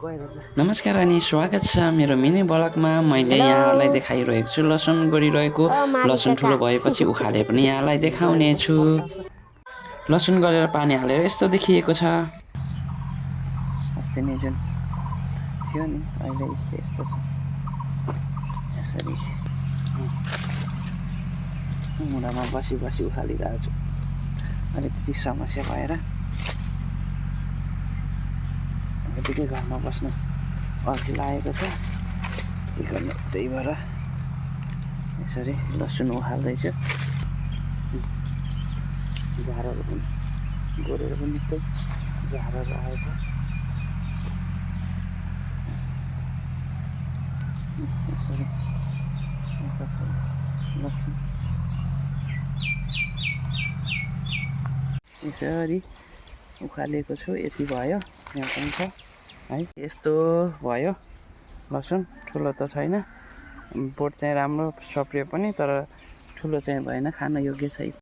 नमस्कार अनि स्वागत छ मेरो मिनी ब्लगमा। मैले यहाँहरूलाई देखाइरहेको छु लसुन गरिरहेको। लसुन ठुलो भएपछि उखाले पनि यहाँलाई देखाउने छु। लसुन गरेर पानी हालेर यस्तो देखिएको छ। अस्ति नै जुन थियो नि अहिले यस्तो छ। यसरी मुढामा बसी बसी उखालिरहेको छु। अलिकति समस्या भएर यतिकै घरमा बस्नु अल्छी लागेको छ। के गर्नु, त्यही भएर यसरी लसुन उखाल्दैछु। झारहरू पनि गोरेर पनि निकै झारहरू आएछ। यसरी लसुन यसरी उखालेको छु। यति भयो, यहाँ पनि छ है। यस्तो भयो लसुन। ठुलो त छैन, बोट चाहिँ राम्रो सप्रियो पनि, तर ठुलो चाहिँ भएन, खान योग्य छैन।